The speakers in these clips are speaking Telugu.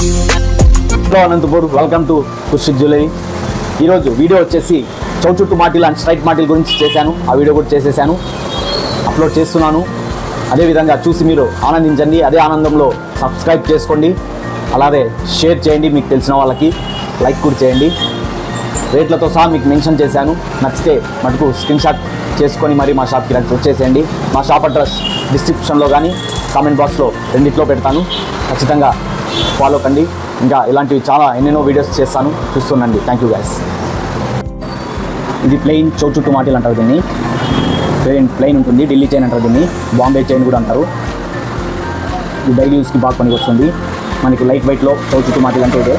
Hello Anantapur, welcome to Khushi jewellery. ఈరోజు వీడియో వచ్చేసి చౌచుట్టు మాటిల్ అండ్ స్ట్రైట్ మాటిల్ గురించి చేశాను. ఆ వీడియో కూడా చేసేసాను, అప్లోడ్ చేస్తున్నాను. అదేవిధంగా చూసి మీరు ఆనందించండి. అదే ఆనందంలో సబ్స్క్రైబ్ చేసుకోండి, అలాగే షేర్ చేయండి, మీకు తెలిసిన వాళ్ళకి లైక్ కూడా చేయండి. రేట్లతో సహా మీకు మెన్షన్ చేశాను. నచ్చితే మటుకు స్క్రీన్ షాట్ చేసుకొని మరి మా షాప్కి వచ్చేసేయండి. మా షాప్ అడ్రస్ డిస్క్రిప్షన్లో కానీ కామెంట్ బాక్స్లో రెండిట్లో పెడతాను. ఖచ్చితంగా ఫాలో కండి. ఇంకా ఇలాంటివి చాలా ఎన్నెన్నో వీడియోస్ చేస్తాను, చూస్తుండండి. Thank you guys. ఇది ప్లెయిన్ చౌచుట్టు మాటిల్ అంటారు దీన్ని. ప్లెయిన్ ఉంటుంది. ఢిల్లీ చైన్ అంటారు దీన్ని, బాంబే చైన్ కూడా అంటారు. ఇది డైలీ యూస్కి బాగా పనికి వస్తుంది. మనకి లైట్ వెయిట్లో చౌచుట్టు మాటిల్ అంటే ఇదే.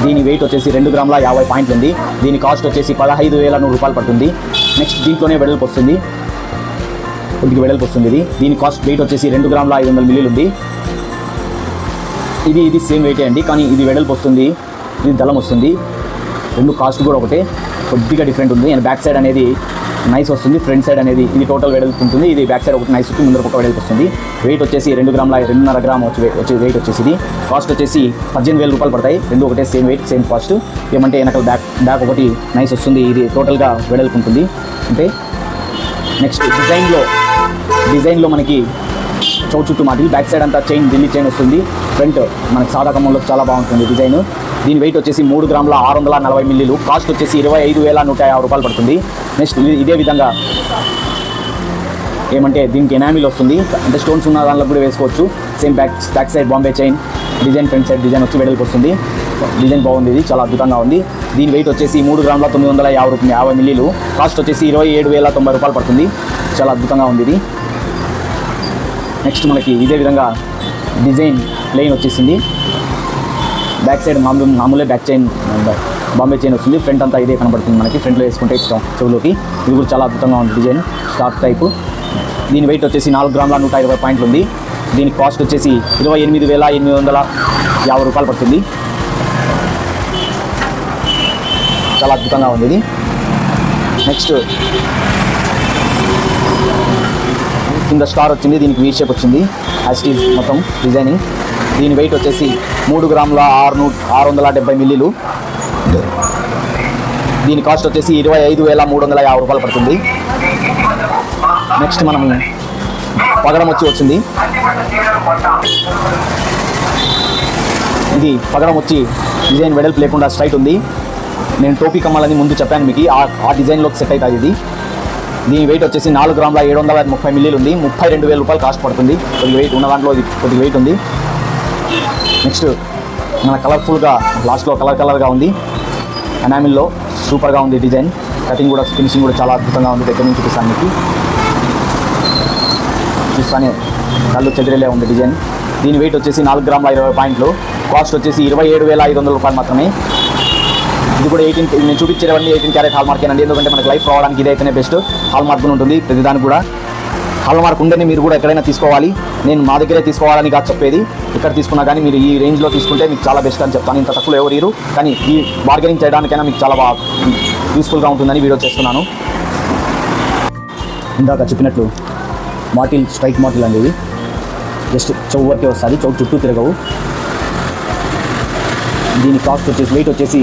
దీని వెయిట్ వచ్చేసి 2 గ్రాముల 50 పాయింట్లు ఉంది. దీని కాస్ట్ వచ్చేసి 15,100 రూపాయలు పడుతుంది. నెక్స్ట్ దీంట్లోనే వెడల్పు వస్తుంది, కొద్దిగా వెడల్పు వస్తుంది. దీని కాస్ట్ వెయిట్ వచ్చేసి 2 గ్రాముల 500 మిల్లీలు ఉంది. ఇది సేమ్ వెయిటే అండి, కానీ ఇది వెడల్పు వస్తుంది, ఇది దళం వస్తుంది. రెండు కాస్ట్ కూడా ఒకటే, కొద్దిగా డిఫరెంట్ ఉంది. అండ్ బ్యాక్ సైడ్ అనేది నైస్ వస్తుంది, ఫ్రంట్ సైడ్ అనేది ఇది టోటల్ వెడల్పు ఉంటుంది. ఇది బ్యాక్ సైడ్ ఒకటి నైస్ వస్తుంది, ముందర ఒక వెడల్పు వస్తుంది. వెయిట్ వచ్చేసి 2 గ్రాముల 2.5 గ్రామ్ వచ్చి వెయిట్ వచ్చేసి ఇది. కాస్ట్ వచ్చేసి 18,000 రూపాయలు పడతాయి. రెండు ఒకటే, సేమ్ వెయిట్ సేమ్ కాస్ట్. ఏమంటే వెనకాల బ్యాక్ ఒకటి నైస్ వస్తుంది, ఇది టోటల్గా వెడల్పు ఉంటుంది. అంటే నెక్స్ట్ డిజైన్లో మనకి చౌచుట్టు మాటిల్ బ్యాక్ సైడ్ అంతా చైన్, ఢిల్లీ చైన్ వస్తుంది. ఫ్రంట్ మనకి సాదా కమ్మంలో చాలా బాగుంటుంది డిజైన్. దీని వెయిట్ వచ్చేసి 3 గ్రాముల 640 మిల్లీలు. కాస్ట్ వచ్చేసి 25,150 రూపాయలు పడుతుంది. నెక్స్ట్ ఇదే విధంగా ఏమంటే దీనికి ఎనామిల్ వస్తుంది, అంటే స్టోన్స్ ఉన్న దానిలో కూడా వేసుకోవచ్చు. Same back side Bombay chain design, front side design వచ్చి వెడల్పు వస్తుంది. డిజైన్ బాగుంది, ఇది చాలా అద్భుతంగా ఉంది. దీని వెయిట్ వచ్చేసి 3 గ్రాముల 950 మిల్లీలు. కాస్ట్ వచ్చేసి 27,090 రూపాయలు పడుతుంది. చాలా అద్భుతంగా ఉంది ఇది. నెక్స్ట్ మనకి ఇదే విధంగా డిజైన్ ప్లెయిన్ వచ్చేసింది. బ్యాక్ సైడ్ మామూలే బ్యాక్ చైన్ బాంబే చైన్ వస్తుంది. ఫ్రంట్ అంతా ఇదే కనబడుతుంది మనకి, ఫ్రంట్లో వేసుకుంటే చెవులోకి. ఇది కూడా చాలా అద్భుతంగా ఉంది డిజైన్, స్టార్ టైపు. దీని వెయిట్ వచ్చేసి 4 గ్రాముల 120 పాయింట్లు ఉంది. దీని కాస్ట్ వచ్చేసి 28,850 రూపాయలు పడుతుంది. చాలా అద్భుతంగా ఉంది ఇది. నెక్స్ట్ కింద స్టార్ వచ్చింది, దీనికి వీ షేప్ వచ్చింది, యాస్టీజ్ మొత్తం డిజైనింగ్. దీని వెయిట్ వచ్చేసి 3 గ్రాముల 670 మిల్లీలు. దీని కాస్ట్ వచ్చేసి 25,350 రూపాయలు పడుతుంది. నెక్స్ట్ మనం పగడం వచ్చింది. ఇది పగడం వచ్చి డిజైన్ వెడల్పు లేకుండా స్ట్రైట్ ఉంది. నేను టోపీ కమ్మాలని ముందు చెప్పాను మీకు, ఆ డిజైన్లోకి సెట్ అవుతుంది ఇది. దీని వెయిట్ వచ్చేసి 4 గ్రాముల 730 మిల్లీలు ఉంది. 32,000 రూపాయలు కాస్ట్ పడుతుంది. కొద్దిగా వెయిట్ ఉన్న దాంట్లో కొద్దిగా వెయిట్ ఉంది. నెక్స్ట్ మన కలర్ఫుల్గా లాస్ట్లో కలర్గా ఉంది. ఎనామిల్లో సూపర్గా ఉంది డిజైన్. కటింగ్ కూడా, ఫినిషింగ్ కూడా చాలా అద్భుతంగా ఉంది. దగ్గర నుంచి చూపిస్తాను మీకు, చూస్తానే కళ్ళు చెదిరేలే ఉంది డిజైన్. దీని వెయిట్ వచ్చేసి 4 గ్రాముల 20 పాయింట్లు. కాస్ట్ వచ్చేసి 27,500 రూపాయలు మాత్రమే. ఇది కూడా 18, నేను చూపించేవన్నీ 18 క్యారెట్ హాల్ మార్కేనండి. ఎందుకంటే మనకి లైఫ్ రావడానికి ఇదైతేనే బెస్ట్. హాల్ మార్క్ ఉంటుంది ప్రతిదానికి కూడా. హాల్ మార్క్ ఉంటేనే మీరు కూడా ఎక్కడైనా తీసుకోవాలి. నేను మా దగ్గరే తీసుకోవాలని కాదు చెప్పేది, ఇక్కడ తీసుకున్నా కానీ మీరు ఈ రేంజ్లో తీసుకుంటే మీకు చాలా బెస్ట్ అని చెప్తాను. ఇంత తక్కువ ఎవరు ఇరు, కానీ ఈ బార్గెనింగ్ చేయడానికైనా మీకు చాలా బాగా యూస్ఫుల్గా ఉంటుందని వీడియో చేస్తున్నాను. ఇందాక చెప్పినట్లు మాటిల్ స్ట్రైట్ మాటిల్ అండి. ఇది జస్ట్ చెవు వరకే వస్తుంది, చెవు చుట్టూ తిరగవు. దీని కాస్ట్ వచ్చేసి వెయిట్ వచ్చేసి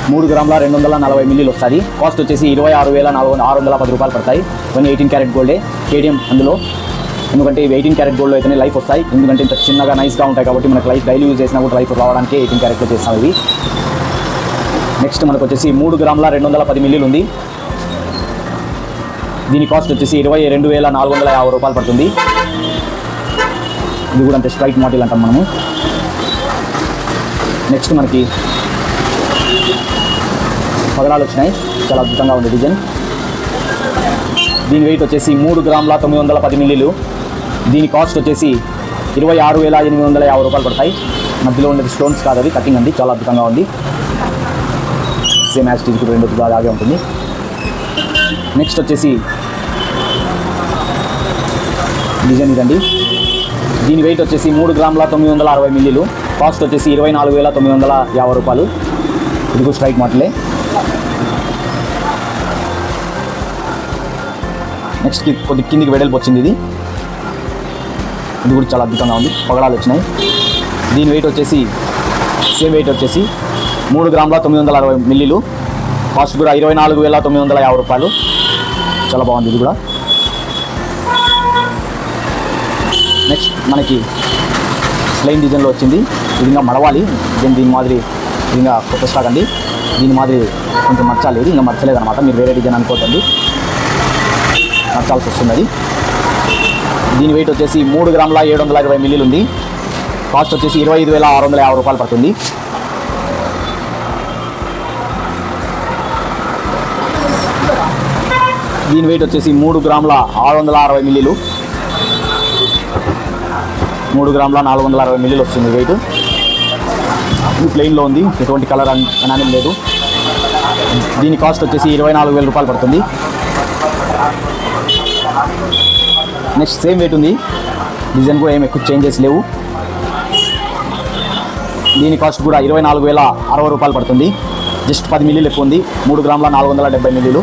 3 గ్రాముల 240 మిల్లీలు వస్తుంది. కాస్ట్ వచ్చేసి 26,610 రూపాయలు పడతాయి. ఇవన్నీ 18 క్యారెట్ గోల్డే, కేడిఎం అందులో. ఎందుకంటే ఇవి 18 క్యారెట్ గోల్డ్లో అయితేనే లైఫ్ వస్తాయి. ఎందుకంటే ఇంత చిన్నగా నైస్గా ఉంటాయి కాబట్టి మనకు లైఫ్ డైలీ యూజ్ చేసినా కూడా లైఫ్ రావడానికి 18 క్యారెట్లో చేస్తాం ఇవి. నెక్స్ట్ మనకు వచ్చేసి 3 గ్రాముల 210 మిల్లీలు ఉంది. దీని కాస్ట్ వచ్చేసి 22,450 రూపాయలు పడుతుంది. ఇది కూడా అంతే, స్ట్రైట్ మాటిల్ అంటాం మనము. నెక్స్ట్ మనకి పగడాలు వచ్చినాయి, చాలా అద్భుతంగా ఉంది డిజైన్. దీని వెయిట్ వచ్చేసి 3 గ్రాముల 910 మిల్లీలు. దీని కాస్ట్ వచ్చేసి 26,850 రూపాయలు పడతాయి. మధ్యలో ఉండేది స్టోన్స్ కాదు, అది కటింగ్ అండి, చాలా అద్భుతంగా ఉంది. సేమ్ యాస్టీజ్ కూడా రెండు అలాగే ఉంటుంది. నెక్స్ట్ వచ్చేసి డిజైన్ ఇదండి. దీని వెయిట్ వచ్చేసి 3 గ్రాముల 960 మిల్లీలు. కాస్ట్ వచ్చేసి 24,950 రూపాయలు. ఇది కూడా స్ట్రైట్ మాటలే. నెక్స్ట్ కొద్ది కిందికి వెడల్పు వచ్చింది. ఇది కూడా చాలా అద్భుతంగా ఉంది, పగడాలు వచ్చినాయి. దీని వెయిట్ వచ్చేసి సేమ్ వెయిట్ వచ్చేసి 3 గ్రాముల 960 మిల్లీలు. కాస్ట్ కూడా 24,950 రూపాయలు. చాలా బాగుంది ఇది కూడా. నెక్స్ట్ మనకి ప్లెయిన్ డిజైన్లో వచ్చింది. ఇది ఇంకా మడవాలి. దీని మాదిరి ఇది ఇంకా కొత్త స్టాక్ అండి. దీని మాదిరి కొంచెం మర్చాలి. ఇది ఇంకా మర్చలేదు అనమాట. మీరు వేరే డిజైన్ అనుకోవద్దండి, మర్చాల్సి వస్తుంది అది. దీని వెయిట్ వచ్చేసి 3 గ్రాముల 720 మిల్లీలు ఉంది. కాస్ట్ వచ్చేసి 25,650 రూపాయలు పడుతుంది. దీని వెయిట్ వచ్చేసి 3 గ్రాముల 660 మిల్లీలు. 3 గ్రాముల 460 మిల్లీలు వస్తుంది వెయిట్. ఇది ప్లెయిన్లో ఉంది, ఎటువంటి కలర్ అనేది లేదు. దీని కాస్ట్ వచ్చేసి 24,000 రూపాయలు పడుతుంది. నెక్స్ట్ సేమ్ వెయిట్ ఉంది. డిజైన్ కూడా ఏమి ఎక్కువ చేంజెస్ లేవు. దీని కాస్ట్ కూడా 24,060 రూపాయలు పడుతుంది. జస్ట్ 10 మిల్లీలు ఎక్కువ ఉంది. 3 గ్రాముల 470 మిల్లీలు.